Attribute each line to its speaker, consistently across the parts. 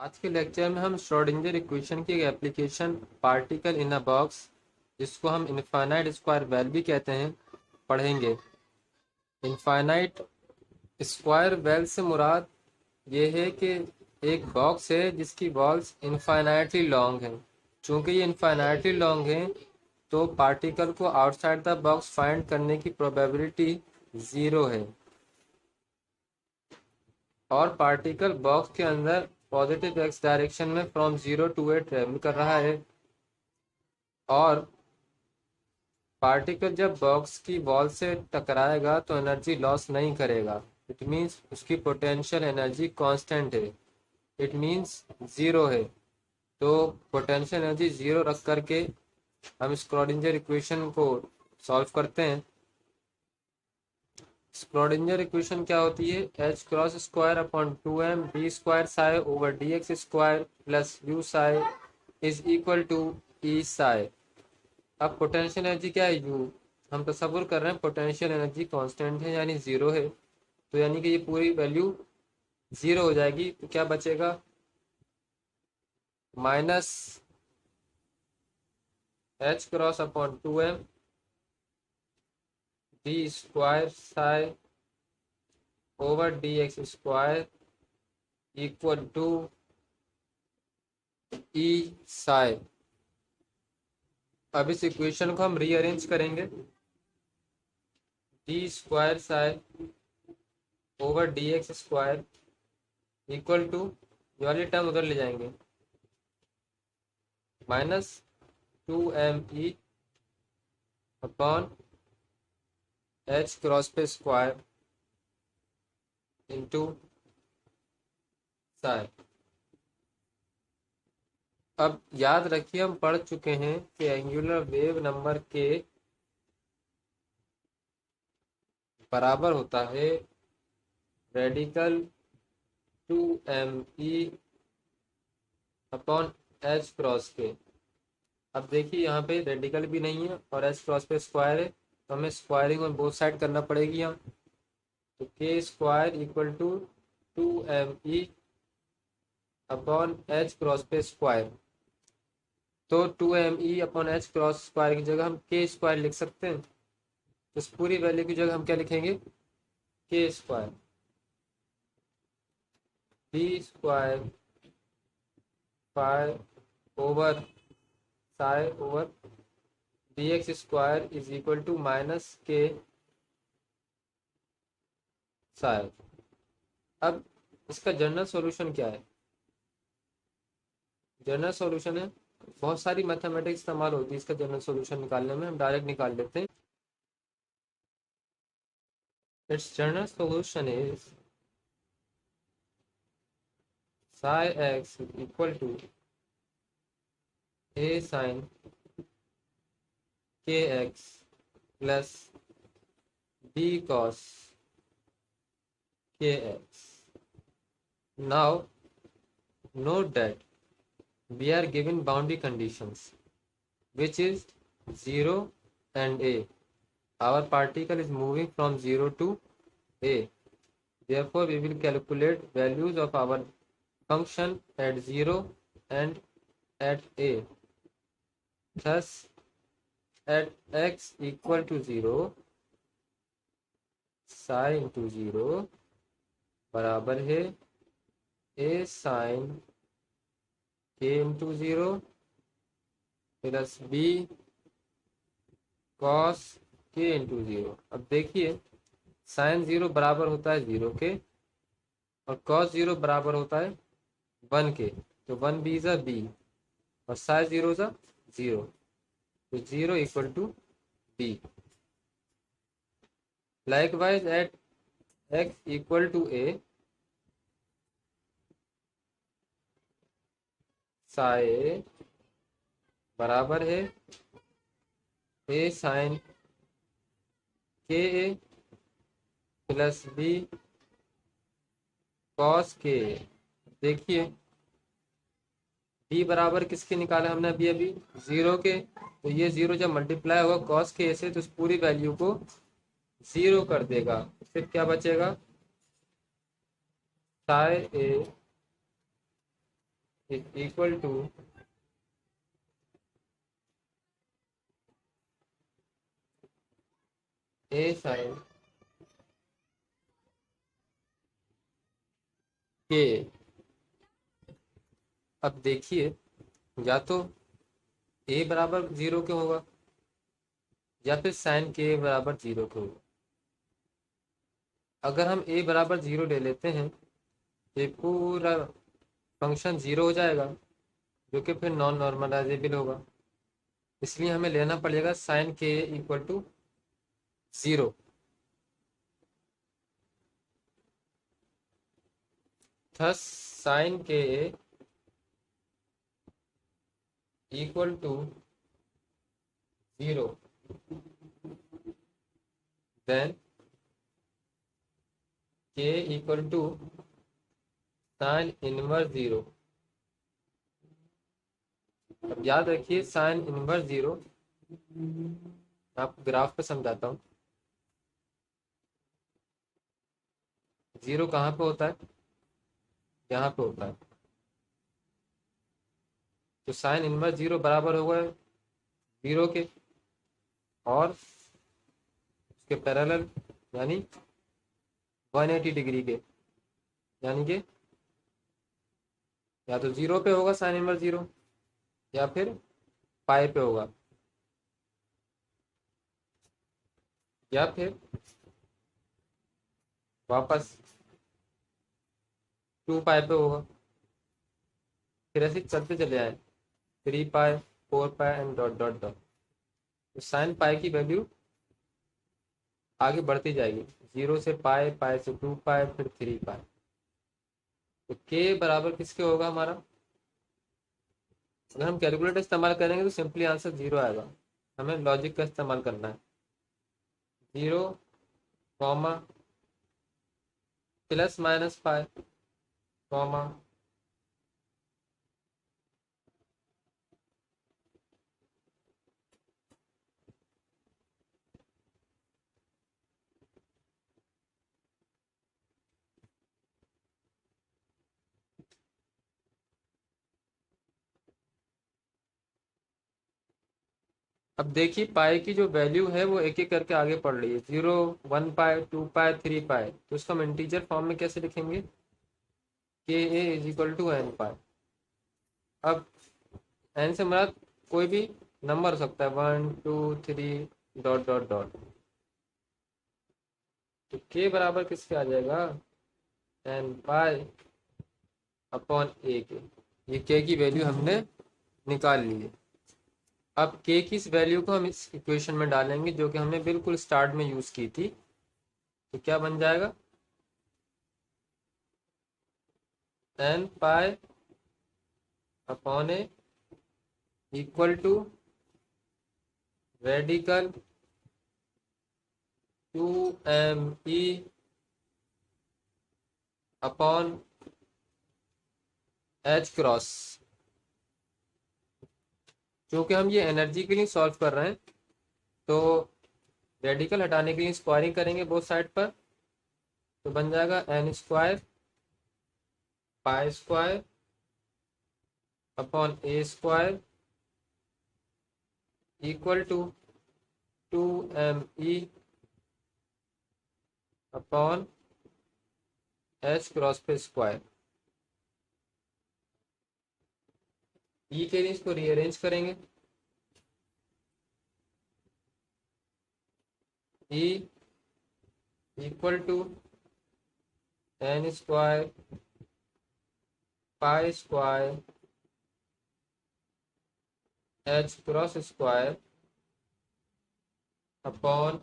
Speaker 1: आज के लेक्चर में हम श्रोडिंगर इक्वेशन की एक application particle in a box, जिसको हम इनफाइनाइट स्क्वायर वेल भी कहते हैं, पढ़ेंगे। इनफाइनाइट स्क्वायर वेल से मुराद ये है कि एक बॉक्स है जिसकी वॉल्स इनफाइनाइटली लॉन्ग हैं। चूंकि ये इनफाइनाइटली लॉन्ग हैं तो पार्टिकल को आउटसाइड द बॉक्स फाइंड करने की प्रोबेबिलिटी ज़ीरो है, और पार्टिकल बॉक्स के अंदर पॉजिटिव एक्स डायरेक्शन में from zero to A travel कर रहा है। और पार्टिकल जब बॉक्स की वॉल से टकराएगा तो एनर्जी लॉस नहीं करेगा। इट मीन्स उसकी पोटेंशियल एनर्जी कांस्टेंट है, इट मीन्स ज़ीरो है। तो पोटेंशियल एनर्जी ज़ीरो रख करके हम स्क्रोडिंजर इक्वेशन को सॉल्व करते हैं। स्क्रोडिंजर इक्वेशन क्या होती है? H cross square upon two m d square psi over D x square plus u psi is equal to e psi. अब पोटेंशियल एनर्जी क्या है? यू। हम तस्वुर कर रहे हैं पोटेंशियल एनर्जी कांस्टेंट है, यानी ज़ीरो है। तो यानी कि ये पूरी वैल्यू ज़ीरो हो जाएगी। तो क्या बचेगा? Minus h cross upon two m d square psi over D x square equal to e psi. अब इस इक्वेशन को हम रीअरेंज करेंगे। D square psi over D x square equal to, ये वाली टर्म उधर ले जाएंगे, minus two M E upon H cross पे स्क्वायर इंटू साई। अब याद रखिए, हम पढ़ चुके हैं कि एंगुलर वेव नंबर के बराबर होता है radical to M E upon H cross के। अब देखिए, यहाँ पे रेडिकल भी नहीं है और एच क्रॉस पे स्क्वायर है, तो हमें स्क्वायरिंग ऑन बोथ साइड करना पड़ेगी। हम तो K square equal to two M E upon H cross पे स्क्वायर। तो two M E upon H cross square की जगह हम के स्क्वायर लिख सकते हैं। तो इस पूरी वैल्यू की जगह हम क्या लिखेंगे? K square D square pi over psi over D x square is equal to minus K psi. अब इसका जनरल सॉल्यूशन क्या है? जनरल सॉल्यूशन है, बहुत सारी मैथमेटिक्स इस्तेमाल होती है इसका जनरल सॉल्यूशन निकालने में, हम डायरेक्ट निकाल लेते हैं। Its general solution is psi X equal to A sine K X plus B cos K X. Now note that we are given boundary conditions which is 0 and a. Our particle is moving from 0 to a. Therefore, we will calculate values of our function at 0 and at a. Thus, at x equal to 0, psi into 0 बराबर है a sin k into 0 plus b cos k into 0। अब देखिए, sign 0 बराबर होता है 0 के, और cos 0 बराबर होता है 1 के। तो 1 बी ज़ा बी, और साइन 0 ज़ा 0, तो 0 equal to b. Likewise at x equal to a, psi बराबर है ए साइन के ए प्लस बी कॉस के। देखिए, बी बराबर किसके निकाला हमने अभी अभी? 0 के। तो ये 0 जब मल्टीप्लाई होगा कॉस के ए से तो उस पूरी वैल्यू को 0 कर देगा। फिर क्या बचेगा? Psi a is equal to A sine k. अब देखिए, या तो ए बराबर जीरो के होगा या फिर साइन के बराबर जीरो के होगा। अगर हम ए बराबर जीरो ले लेते हैं तो ये पूरा फंक्शन जीरो हो जाएगा, जो कि फिर नॉन नॉर्मलाइजेबल होगा। इसलिए हमें लेना पड़ेगा sine K equal to zero. Thus sine K equal to zero, then K equal to sine inverse zero. अब याद रखिए साइन इनवर्स जीरो, आपको ग्राफ पे समझाता हूँ। जीरो कहाँ पे होता है? यहाँ पे होता है। तो साइन इनवर्स जीरो बराबर होगा जीरो के, और उसके पैरेलल यानी 180 डिग्री के, यानी कि या तो जीरो पे होगा साइन इनवर्स जीरो, या फिर पाई पे होगा, या फिर वापस 2 पाई पे होगा। फिर ऐसे चलते चले आए, 3 पाई, 4 पाई एंड डॉट डॉट डॉट। तो साइन पाई की वैल्यू आगे बढ़ती जाएगी, जीरो से पाई, पाई से 2 पाई, फिर 3 पाई। तो के बराबर किसके होगा हमारा? अगर हम कैलकुलेटर इस्तेमाल करेंगे तो सिंपली आंसर जीरो आएगा। हमें लॉजिक का इस्तेमाल करना है। Zero comma plus minus pi comma अब देखिए पाई की जो वैल्यू है वो एक एक करके आगे बढ़ रही है, 0, 1 पाई, 2 पाई, 3 पाई। तो इसको हम इंटीजर फॉर्म में कैसे लिखेंगे? के ए इज इक्वल टू एन पाई। अब एन से मुराद कोई भी नंबर हो सकता है, 1, 2, 3 डॉट डॉट डॉट। तो के बराबर किसके आ जाएगा? एन पाई अपॉन ए के। ये के की वैल्यू हमने निकाल ली है। अब के की इस वैल्यू को हम इस इक्वेशन में डालेंगे जो कि हमने बिल्कुल स्टार्ट में यूज की थी। तो क्या बन जाएगा? N pi upon A equal to radical 2m e upon H cross. क्योंकि हम ये एनर्जी के लिए सॉल्व कर रहे हैं, तो रेडिकल हटाने के लिए स्क्वायरिंग करेंगे बोथ साइड पर। तो बन जाएगा N square pi square upon A square equal to 2m e upon H cross पे स्क्वायर। ई के लिए इसको रीअरेंज करेंगे। E equal to N square pi square H cross square upon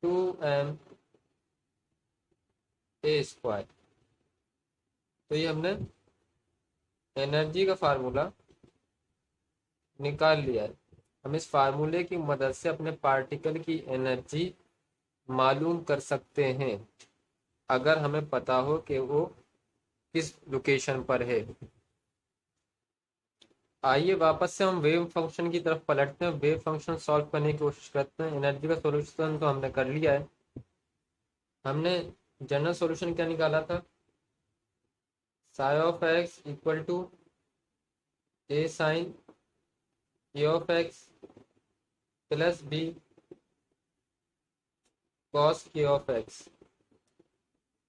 Speaker 1: 2m A square. तो ये हमने energy का formula निकाल लिया है। हम इस फार्मूले की मदद से अपने पार्टिकल की एनर्जी मालूम कर सकते हैं, अगर हमें पता हो कि वो किस लोकेशन पर है। आइए वापस से हम वेव फंक्शन की तरफ पलटते हैं, वेव फंक्शन सॉल्व करने की कोशिश करते हैं। एनर्जी का सॉल्यूशन तो हमने कर लिया है। हमने जनरल सॉल्यूशन क्या निकाला था? Psi of X equal to A sine A of X plus B cos K of X.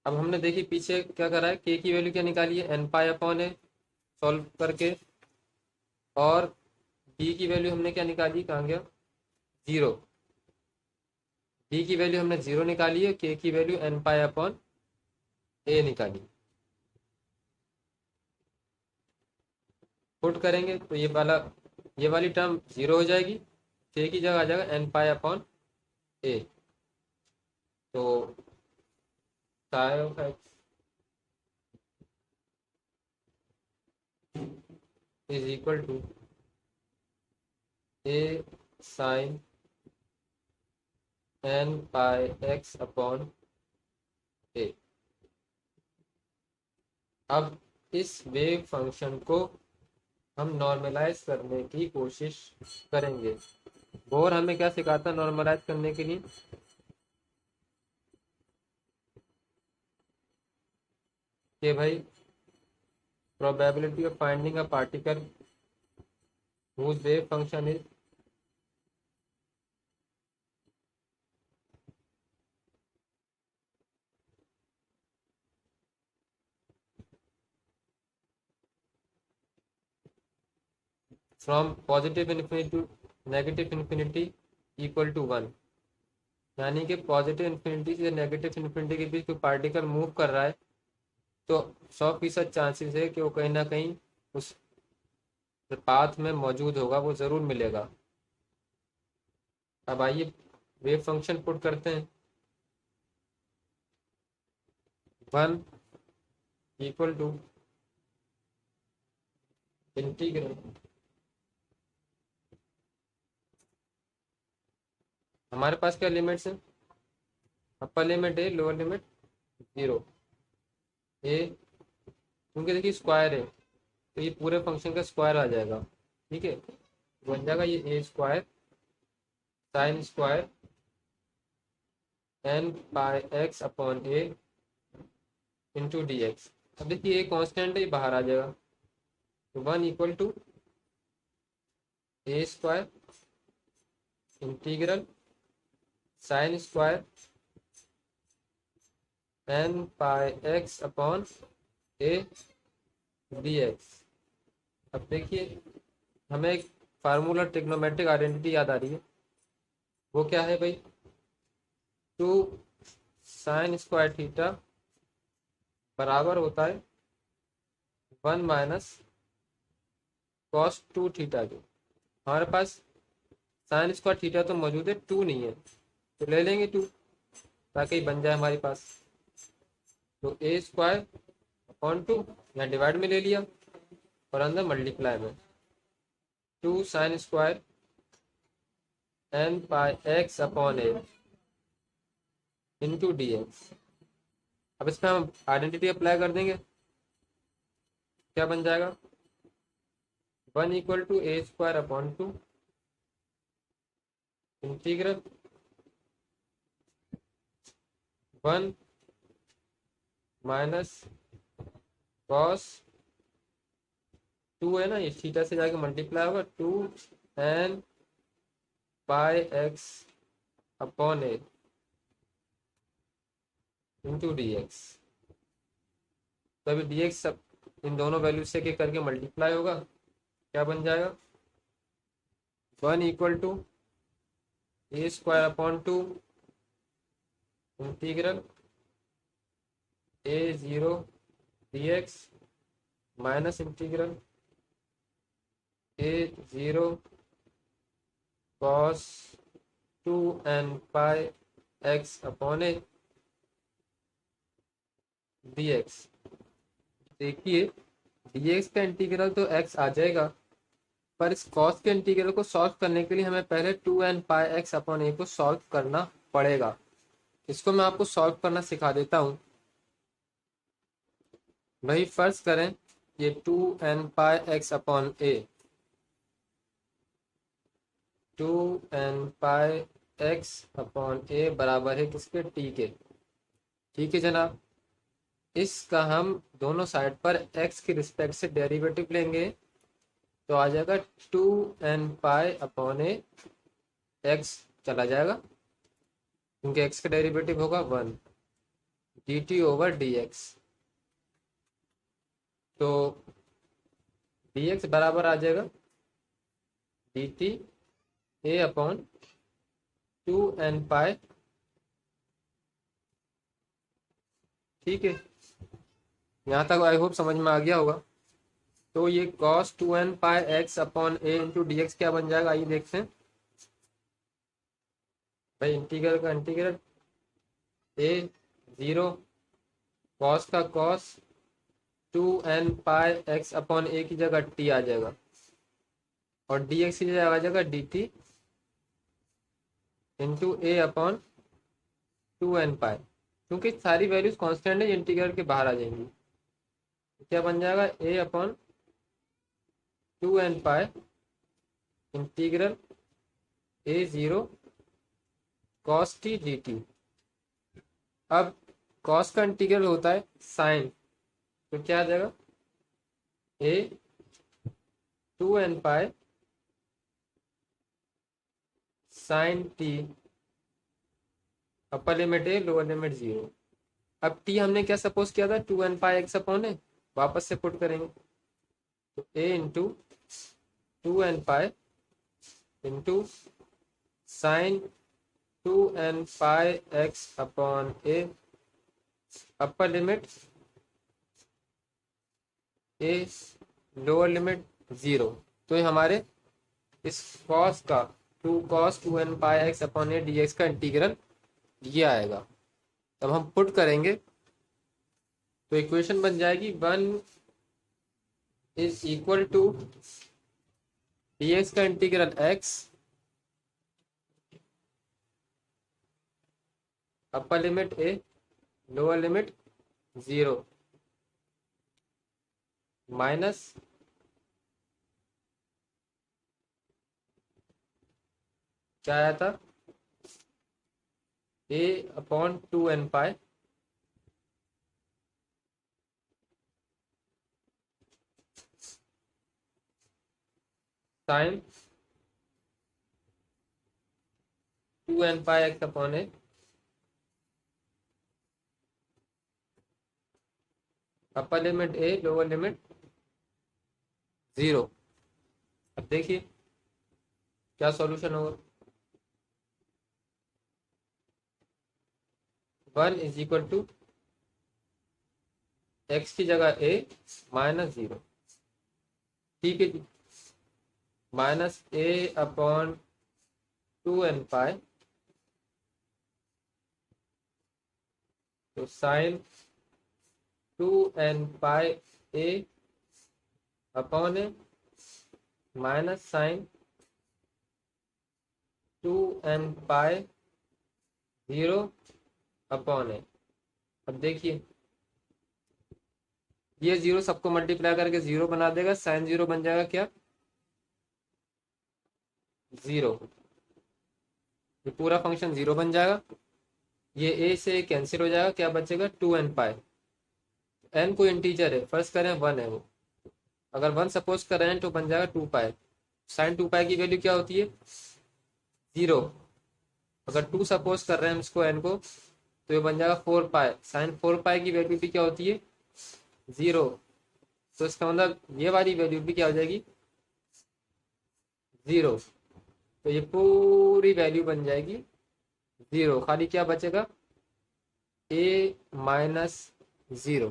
Speaker 1: अब हमने देखी पीछे क्या करा है, के की वैल्यू क्या निकाली है, N pi upon A solve करके, और डी की वैल्यू हमने क्या निकाली, कहाँ गया, जीरो। डी की वैल्यू हमने जीरो निकाली है, के की वैल्यू एन पाई अपॉन ए निकाली। पुट करेंगे तो ये वाली टर्म जीरो हो जाएगी, के की जगह आ जाएगा एन पाई अपॉन ए। तो psi of x is equal to A sine n pi x upon a. अब इस वेव फंक्शन को हम नॉर्मलाइज करने की कोशिश करेंगे। बोर हमें क्या सिखाता है नॉर्मलाइज करने के लिए, कि भाई probability of finding a particle whose wave function is from positive infinity to negative infinity equal to 1। यानी कि पॉजिटिव इन्फिनिटी से नेगेटिव इन्फिनिटी के बीच कोई पार्टिकल मूव कर रहा है तो 100% चांसेस है कि वो कहीं ना कहीं उस पाथ में मौजूद होगा, वो ज़रूर मिलेगा। अब आइए वेव फंक्शन पुट करते हैं। 1 इक्वल टू इंटीग्रल, हमारे पास क्या लिमिट्स है, अपर limit a, lower limit zero. ए क्योंकि देखिए स्क्वायर है तो ये पूरे फंक्शन का स्क्वायर आ जाएगा, ठीक है, बन जाएगा ये ए square sine square N pi x upon ए इंटू डी एक्स। अब देखिए ए कॉन्स्टेंट है, ये बाहर आ जाएगा, तो 1 equal to A square integral sine square N pi x upon A D X. अब देखिए हमें एक फार्मूला ट्रिग्नोमेट्रिक आइडेंटिटी याद आ रही है, वो क्या है भाई, 2 साइन स्क्वायर थीटा बराबर होता है 1 माइनस कॉस 2 थीटा के। हमारे पास साइन स्क्वायर थीटा तो मौजूद है, 2 नहीं है, तो ले लेंगे 2 ताकि बन जाए हमारे पास। तो ए स्क्वायर अपॉन 2 यहाँ डिवाइड में ले लिया और अंदर मल्टीप्लाई में 2 sign square N pi x upon ए इंटू डी एक्स। अब इसमें हम आइडेंटिटी अप्लाई कर देंगे, क्या बन जाएगा, 1 equal to A square upon 2 integral 1 minus cos 2 है ना, ये थीटा से जाके मल्टीप्लाई होगा 2 एन पाई एक्स अपॉन ए इंटू डी एक्स। तो अभी डी एक्स सब इन दोनों वैल्यू से के करके मल्टीप्लाई होगा, क्या बन जाएगा, 1 equal to A square upon 2 integral a zero d x minus integral a zero cos 2 n pi x upon A D x. देखिए dx का इंटीग्रल तो x आ जाएगा, पर इस cos के इंटीग्रल को सॉल्व करने के लिए हमें पहले 2n पाई एक्स अपॉन ए को सॉल्व करना पड़ेगा। इसको मैं आपको सॉल्व करना सिखा देता हूँ। भाई फर्ज करें ये 2n पाई एक्स अपॉन ए, 2n पाई एक्स अपॉन ए बराबर है किसके, t के, ठीक है जनाब। इसका हम दोनों साइड पर x के रिस्पेक्ट से डेरिवेटिव लेंगे तो आ जाएगा 2n पाई अपॉन एक्स चला जाएगा, क्योंकि x का डेरिवेटिव होगा 1 dt ओवर dx। तो dx बराबर आ जाएगा dt a अपॉन 2n पाई। ठीक है, यहाँ तक आई होप समझ में आ गया होगा। तो ये cos 2n pi x upon ए इंटू डी एक्स क्या बन जाएगा, आइए देखते हैं। भाई इंटीग्रल का इंटीग्रल ए जीरो, कॉस का cos, 2n pi x upon ए की जगह टी आ जाएगा और डी एक्स की जगह आ जाएगा डी टी इंटू ए अपॉन 2n पाई। क्योंकि सारी वैल्यूज कांस्टेंट है, इंटीग्रल के बाहर आ जाएंगी। क्या बन जाएगा a upon 2n pi integral a zero cos t d t. अब कॉस का इंटीग्रल होता है साइन, तो क्या आ जाएगा a 2n pi sine t, upper limit a lower limit zero. अब टी हमने क्या सपोज किया था 2n पाई एक्स अपॉन है, वापस से पुट करेंगे तो a into 2n pi into sine 2n pi x upon a, upper limit a lower limit zero. तो ये हमारे इस कॉस का 2n pi x upon A D x का इंटीग्रल ये आएगा। तब हम पुट करेंगे तो इक्वेशन बन जाएगी 1 is equal to d x का integral x upper limit a lower limit zero minus क्या आया था a upon 2n pi sine 2n pi x upon a upper limit a lower limit zero. अब देखिए क्या solution होगा। 1 is equal to x की जगह ए माइनस जीरो। ठीक है जी, माइनस ए अपॉन 2n पाई, तो sine 2n pi a upon a minus sine 2n pi zero upon a. अब देखिए ये जीरो सबको मल्टीप्लाई करके जीरो बना देगा, साइन जीरो बन जाएगा क्या जीरो, ये पूरा फंक्शन जीरो बन जाएगा। ये ए से कैंसिल हो जाएगा, क्या बचेगा 2n पाई। एन कोई इंटीजर है, फर्स्ट करें 1 है वो, अगर 1 सपोज कर रहे हैं तो बन जाएगा 2 पाई। साइन 2 पाई की वैल्यू क्या होती है जीरो, अगर 2 सपोज कर रहे हैं हम इसको एन को तो ये बन जाएगा 4 पाई। साइन 4 पाई की वैल्यू भी क्या होती है जीरो, तो इसका मतलब ये वाली वैल्यू भी क्या हो जाएगी जीरो। तो ये पूरी वैल्यू बन जाएगी जीरो, खाली क्या बचेगा ए माइनस जीरो।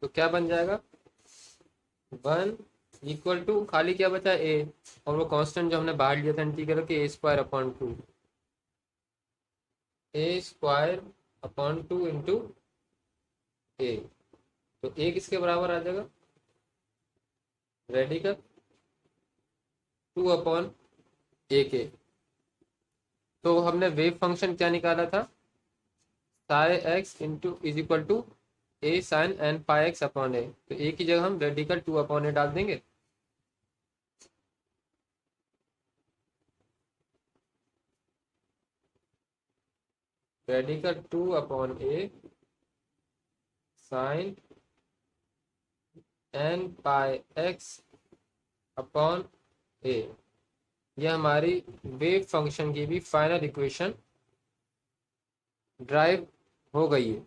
Speaker 1: तो क्या बन जाएगा 1 इक्वल टू खाली क्या बचा ए, और वो कांस्टेंट जो हमने बाहर लिया था इंटीग्रल के a² upon 2, a² upon 2 into ए। तो ए किसके बराबर आ जाएगा रेडिकल 2 अपॉन ए के। तो हमने वेव फंक्शन क्या निकाला था psi x into is equal to A sine n pi x upon a. तो ए की जगह हम रेडिकल 2 अपॉन ए डाल देंगे। रेडिकल 2 अपॉन ए sine n pi x upon ए। यह हमारी वेव फंक्शन की भी फाइनल इक्वेशन ड्राइव हो गई है।